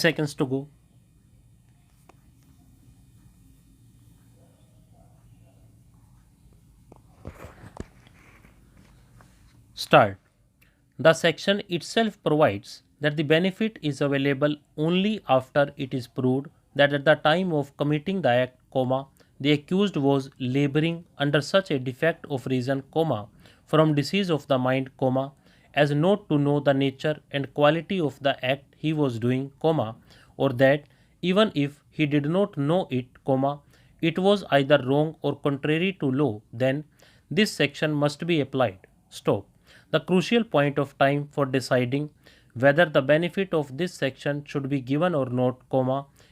seconds to go. Start. The section itself provides that the benefit is available only after it is proved that at the time of committing the act, the accused was laboring under such a defect of reason, from disease of the mind, as not to know the nature and quality of the act he was doing, or that even if he did not know it, it was either wrong or contrary to law, then this section must be applied. Stop. The crucial point of time for deciding whether the benefit of this section should be given or not,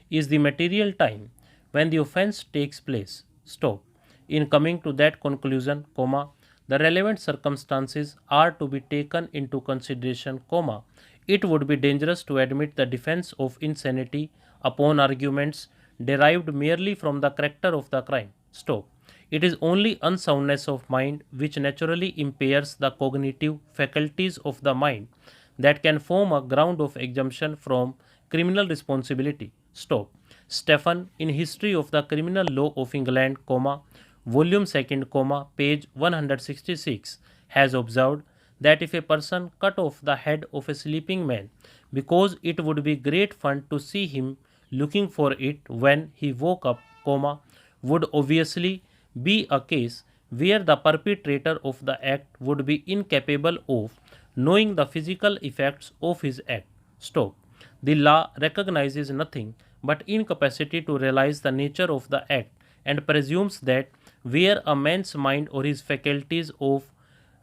is the material time when the offense takes place. Stop. In coming to that conclusion, the relevant circumstances are to be taken into consideration, it would be dangerous to admit the defense of insanity upon arguments derived merely from the character of the crime. Stop. It is only unsoundness of mind which naturally impairs the cognitive faculties of the mind that can form a ground of exemption from criminal responsibility. Stop. Stephen, in History of the Criminal Law of England, volume 2, page 166, has observed that if a person cut off the head of a sleeping man because it would be great fun to see him looking for it when he woke up, would obviously be a case where the perpetrator of the act would be incapable of knowing the physical effects of his act. Stop. The law recognizes nothing but incapacity to realize the nature of the act and presumes that where a man's mind or his faculties of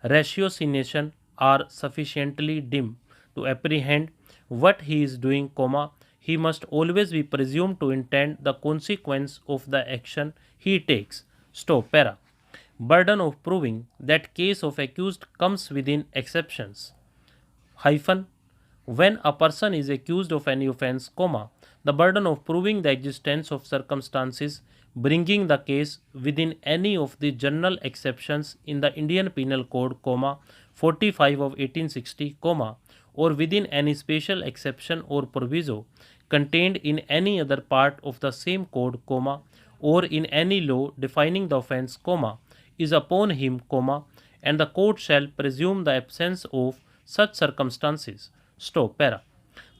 ratiocination are sufficiently dim to apprehend what he is doing, he must always be presumed to intend the consequence of the action he takes. Stop. Para. Burden of proving that case of accused comes within exceptions. Hyphen. When a person is accused of any offense, the burden of proving the existence of circumstances bringing the case within any of the general exceptions in the Indian Penal Code, 45 of 1860, or within any special exception or proviso contained in any other part of the same code, or in any law defining the offense, is upon him, and the court shall presume the absence of such circumstances. Stop. Para.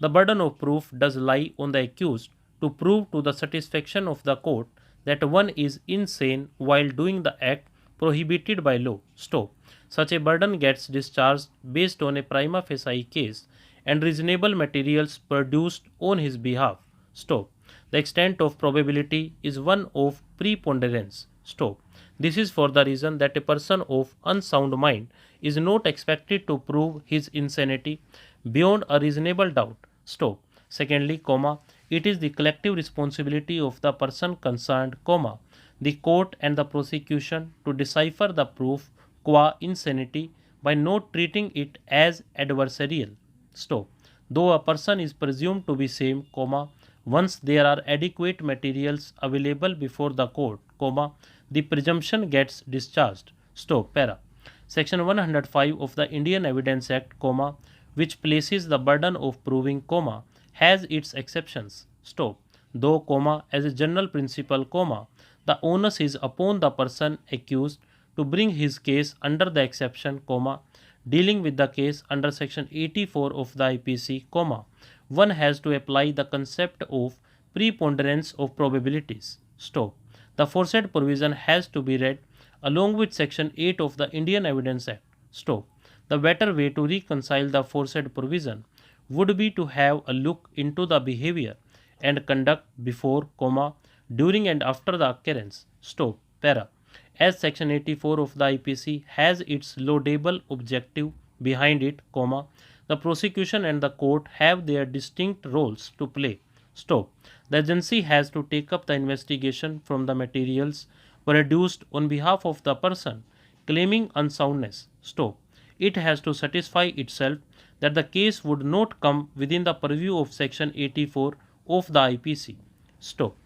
The burden of proof does lie on the accused to prove to the satisfaction of the court that one is insane while doing the act prohibited by law. Stop. Such a burden gets discharged based on a prima facie case and reasonable materials produced on his behalf. Stop. The extent of probability is one of preponderance. Stop. This is for the reason that a person of unsound mind is not expected to prove his insanity beyond a reasonable doubt. Stop. Secondly, it is the collective responsibility of the person concerned, the court and the prosecution to decipher the proof qua insanity by not treating it as adversarial. Stop. Though a person is presumed to be sane, once there are adequate materials available before the court, the presumption gets discharged. Stop. Para. Section 105 of the Indian Evidence Act, which places the burden of proving, has its exceptions. Stop. Though, as a general principle, the onus is upon the person accused to bring his case under the exception, dealing with the case under section 84 of the IPC, one has to apply the concept of preponderance of probabilities. Stop. The aforesaid provision has to be read along with section 8 of the Indian Evidence Act. Stop. The better way to reconcile the aforesaid provision would be to have a look into the behavior and conduct before, during and after the occurrence. Stop. Para. As section 84 of the IPC has its laudable objective behind it, the prosecution and the court have their distinct roles to play. Stop. The agency has to take up the investigation from the materials produced on behalf of the person claiming unsoundness. Stop. It has to satisfy itself that the case would not come within the purview of section 84 of the IPC. Stop.